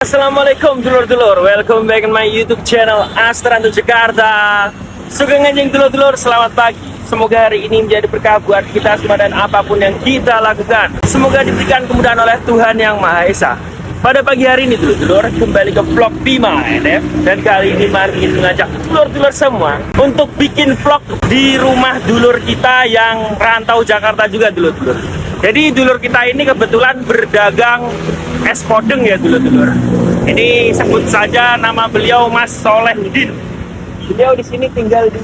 Assalamualaikum dulur-dulur, welcome back in my YouTube channel Astranto Jakarta. Sugeng anjing dulur-dulur, selamat pagi. Semoga hari ini menjadi berkah buat kita semua dan apapun yang kita lakukan. Semoga diberikan kemudahan oleh Tuhan Yang Maha Esa. Pada pagi hari ini dulur-dulur, kembali ke vlog Bima NF. Dan kali ini mari ingin mengajak dulur-dulur semua untuk bikin vlog di rumah dulur kita yang rantau Jakarta juga dulur-dulur. Jadi dulur kita ini kebetulan berdagang es podeng ya dulur-dulur. Ini sebut saja nama beliau Mas Solehuddin. Beliau di sini tinggal di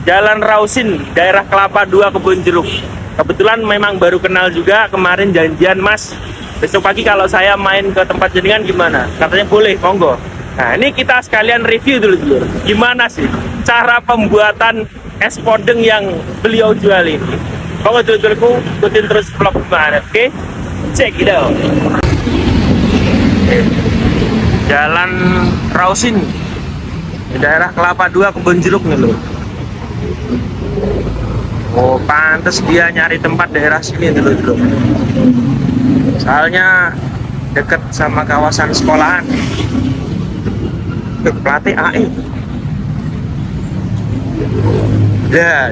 Jalan Rausin, daerah Kelapa 2 Kebun Jeruk. Kebetulan memang baru kenal juga, kemarin janjian Mas, besok pagi kalau saya main ke tempat jenengan gimana? Katanya boleh, monggo. Nah ini kita sekalian review dulu, gimana sih cara pembuatan es podeng yang beliau jual ini. Monggo dulurku, ikutin terus vlog Bima, oke? Check it out. Jalan Rausin, di daerah Kelapa 2 Kebun Jeruk nih loh. Oh, pantes dia nyari tempat daerah sini dulu. Soalnya deket sama kawasan sekolahan. Pelatih AI. Dah,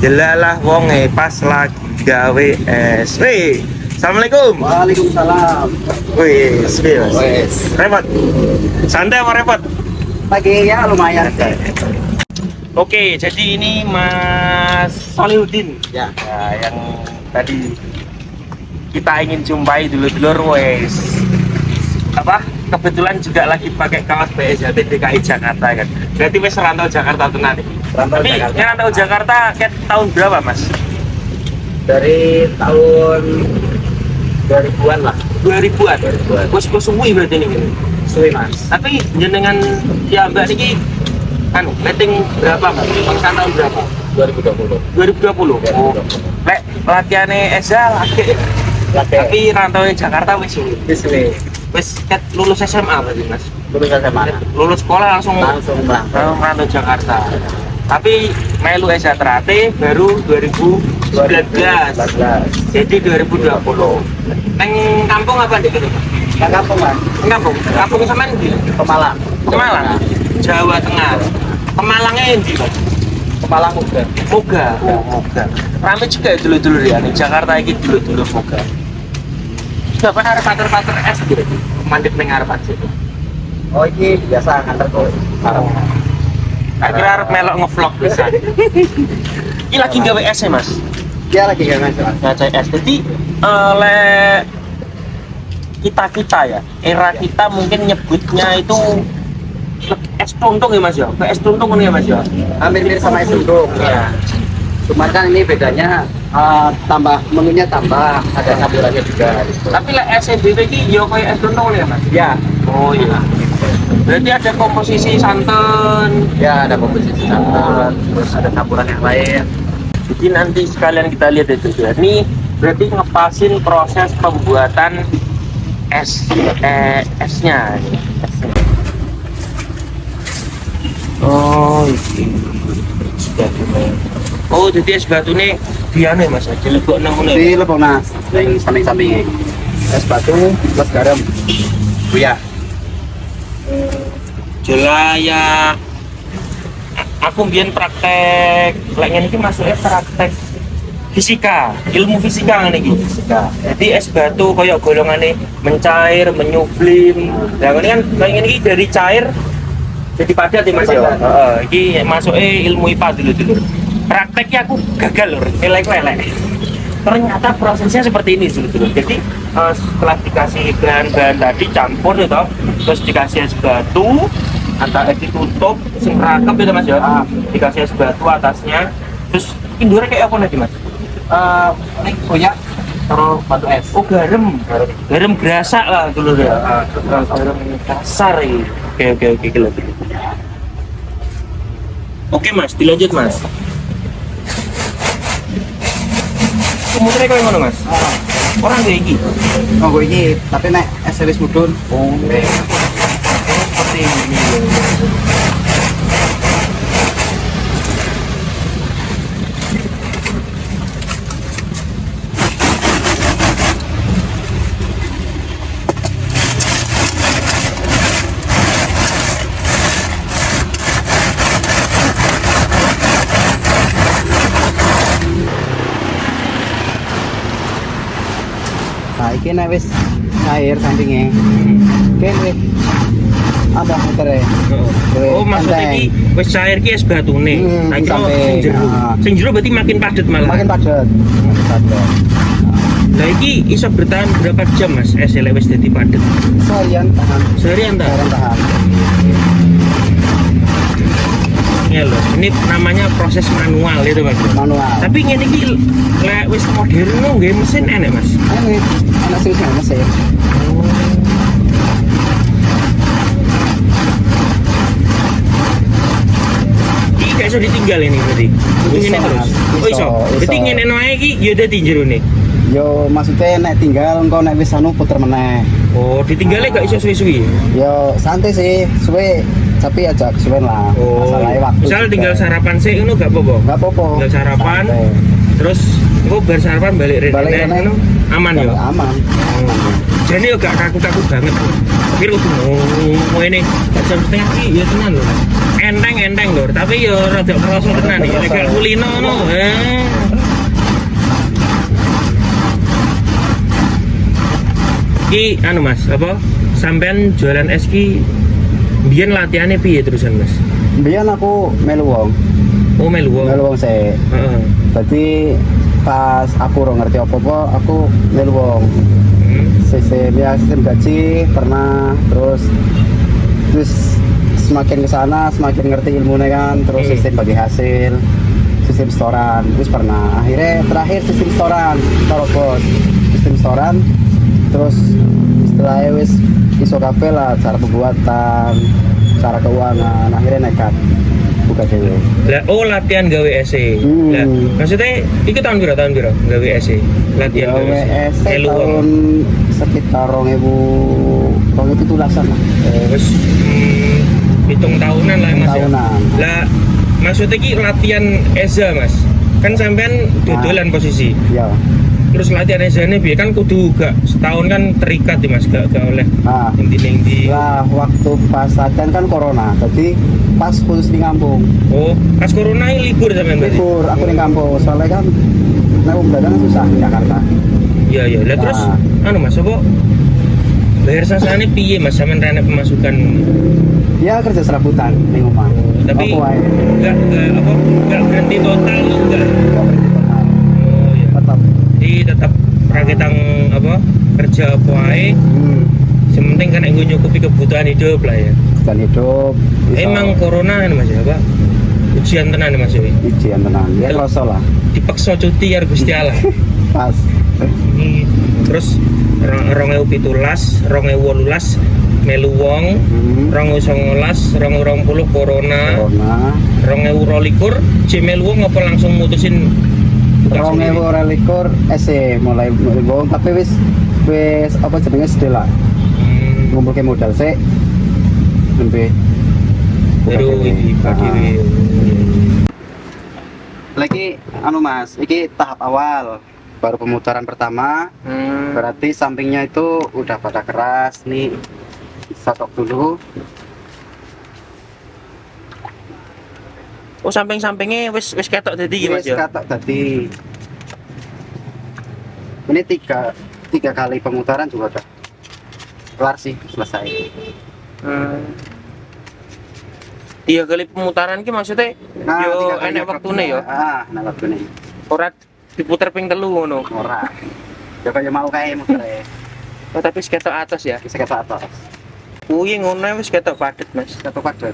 jelalah wonge pas lagi gawe es. Wih, assalamualaikum. Waalaikumsalam. Wih, mas. Repot. Santai apa repot? Pagi ya lumayan. Oke, jadi ini Mas Solehuddin Ya. yang tadi kita ingin jumpai dulur-dulur, wes. Apa? Kebetulan juga lagi pakai kaos BSJT DKI Jakarta kan. Berarti wes rantau Jakarta tenan nih. Rantau Tapi Jakarta. rantau Jakarta kayak tahun berapa, Mas? Dari tahun 2000-an lah. 2000-an. Wes suwi berarti ini gini. Suwi Mas. Tapi jenengan ya Mbak niki meeting berapa, Mas? Pengsan tahun berapa? 2020. 2020. Oh. Lek latihannya Eza lagi. Tapi rantau Jakarta wis suwi. Suwi. Wis ket lulus SMA berarti, Mas. Lulus SMA. Lulus sekolah langsung Langsung rantau Jakarta. Tapi melu Eza Terate baru 2019. Jadi 2020. Neng kampung apa nih? Nggak kampung Mas. Kampung. Kampung sampean di Pemalang. Pemalang, Jawa Tengah. Pemalangnya di Mas? Pemalang juga. Moga. Oh, Moga. Rame juga dulu-dulu ya nih Jakarta iki dulu-dulu Moga. Bapak arep pater-pater es gitu. Mandek ning arep aja. Oh ini biasa nganter kok. Akhirnya arep melok ngevlog bisa. Ini lagi gawe es ya, Mas? Dia lagi gak Mas. Ngaca es. Jadi le kita ya, era kita mungkin nyebutnya itu es tuntung ya Mas ya? Kayak es tuntung ini ya Mas ya? Hampir mirip sama es duduk. Iya. Cuman kan ini bedanya tambah menunya tambah ada campurannya juga. Gitu. Tapi le es sendiri ini ya kayak es tuntung ya Mas? Ya. Oh iya. Berarti ada komposisi santan. Ya ada komposisi santan, terus ada campuran yang lain. Jadi nanti sekalian kita lihat itu ya. Ini berarti ngepasin proses pembuatan esnya. Oh, ini sudah mulai. Oh, jadi es batu ini diane Mas, dilebokno ngono. Di lebok Mas, yang samping-samping es batu plus garam. Ya. Jelaya. Aku mbiyen praktek, lek ngene iki masuknya praktek fisika, ilmu fisika ngene iki. Fisika. Jadi es batu koyo golongane mencair, menyublim. Lah ngene kan kayak ngene iki dari cair jadi padat ya Mas ya. Heeh, iki masuknya ilmu IPA dulu. Prakteknya aku gagal lho, elek-elek. Ternyata prosesnya seperti ini dulu. Jadi setelah dikasih bahan-bahan tadi campur gitu, terus dikasih es batu, antara ditutup, sing rakep itu Mas ya. Dikasih es batu atasnya, terus indurnya kayak apa nanti Mas? Ini koyak taruh batu es. Oh garam gerasak lah dulu ya. Garam kasar ya. Oke gila. Oke Mas, dilanjut Mas. Kemudian kayak mana Mas? Orang kayak gini. Oh gue ini, tapi nek es wis mudun. Oh, seperti ini. Nah, iki nek wis cair sampinge. Oke, apa mutere? Oh, maksudnya iki wis cair ki es batune. Nah, kira sampai, sing jero. Sing jero berarti makin padet malah. Makin padat. Makin padat. Lah iki iso bertahan berapa jam Mas? Es lek wis dadi padet. Seharian tahan. Seharian ta? Seharian tahan. Ya loh, ini namanya proses manual itu Mas. Manual. Tapi ngene iki lek wis modern nggih mesin enek Mas. Ini anak sing mesin. Iki gak iso ditinggal ini berarti. Ngene Iso, terus. Mas. Oh iso. Iso. Berarti ngene wae iki ya dadi jerone. Yo maksudnya nek tinggal engko nek wis anu puter meneh. Oh, ditinggalnya gak iso suwi-suwi. Yo santai sih, suwe tapi aja kesuwen lah. Oh. Masalahnya waktu. Misal juga. tinggal sarapan sih ngono gak apa-apa. Enggak apa-apa. Tinggal sarapan. Santai. Terus engko bar sarapan balik Balik rene rene. ngono. Aman ya. Aman. Jadi yo gak kaku-kaku banget. Tapi kudu ngene jam setengah iki ya tenan lho. Enteng lho, tapi yo rada kerasa tenan iki. Lek kulino ngono. Ki anu Mas, apa? Sampean jualan es ki biyen latihannya piye terusan Mas? Biyen aku melu wong. Oh melu wong. Melu wong sih. Heeh. Dadi pas aku ora ngerti apa-apa, aku melu wong. Sistem gaji pernah terus semakin ke sana semakin ngerti ilmunya kan, terus sistem bagi hasil, sistem setoran, terus pernah akhirnya terakhir sistem setoran, taruh bos, sistem setoran, terus istilahnya wis iso kabeh lah cara pembuatan, cara keuangan, akhirnya nekat buka dewe. Lah oh latihan gawe ESE. Lah maksudnya iki tahun piro gawe ESE? Latihan gawe ESE. Tahun sekitar 2017-an lah. Wis hitung tahunan lah Mas. Tahunan. Lah maksudnya ki latihan ESA Mas. Kan sampean dodolan posisi. Iya. Terus latihan ESA-ne piye kan kudu gak setahun kan terikat ya Mas, gak oleh Nah, inti. lah waktu pas latihan kan corona, jadi pas khusus di kampung. Oh, pas corona ini libur sampean berarti. Libur, aku di kampung, soalnya kan nek dagang susah di Jakarta. Iya. Lah terus anu Mas, apa bayar sasane piye Mas sampean rene pemasukan? Ya kerja serabutan di rumah. Tapi Apa wae? enggak berhenti total lu enggak. Nggak berhenti total. Oh iya. Tetap. Jadi tetap raketang apa kerja apa wae. Yang penting kan nggo nyukupi kebutuhan hidup lah ya. Dan hidup. bisa- Emang corona kan Mas ya, Pak? Ujian tenan Mas ya. Ujian tenang. Ya Betul. rasa lah. Dipaksa cuti ya Gusti Allah. Pas. Ini terus 2017, 2018 melu wong, 2019, 2020 corona, Corona. 2022 melu wong apa langsung mutusin buka Rong sendiri? ewu relikur mulai bong tapi wis apa jenenge sedih lah. Ngumpulke modal sik. Nembe. Baru iki dhewe. Lagi anu Mas, iki tahap awal. Baru pemutaran pertama, berarti sampingnya itu udah pada keras nih. Sosok dulu. Oh samping-sampingnya wis ketok dadi iki Mas Wis ya. katok tadi. Ini tiga kali pemutaran juga udah kelar sih, selesai. 3 kali pemutaran ki maksudnya yo 3 kali enek waktune ya. enek waktune. Ora diputer ping 3 ngono. Ora. Ya kaya mau kae mutere. Oh tapi wis ketok atas ya. Bisa ketok atas. Kuwi ngono wis ketok padet Mas. Ketok padat.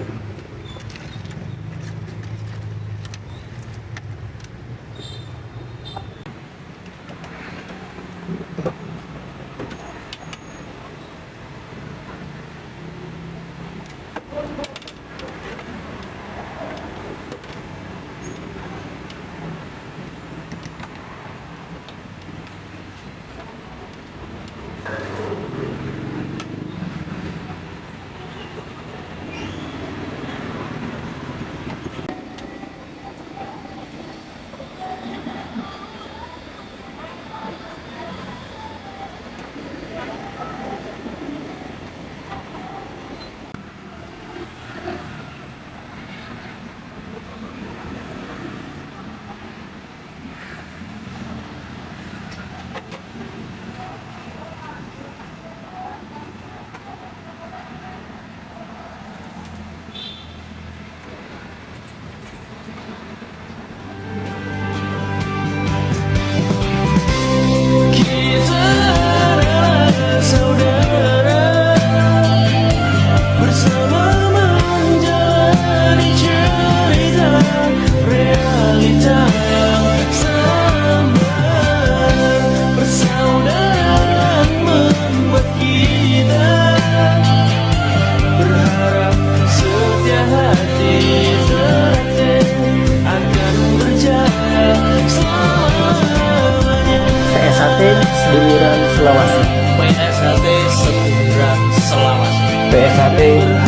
PSHT Seduluran Selawas. PSHT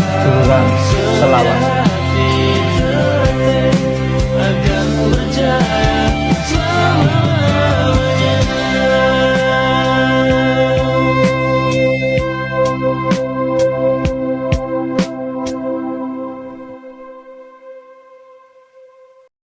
Seduluran Selawas.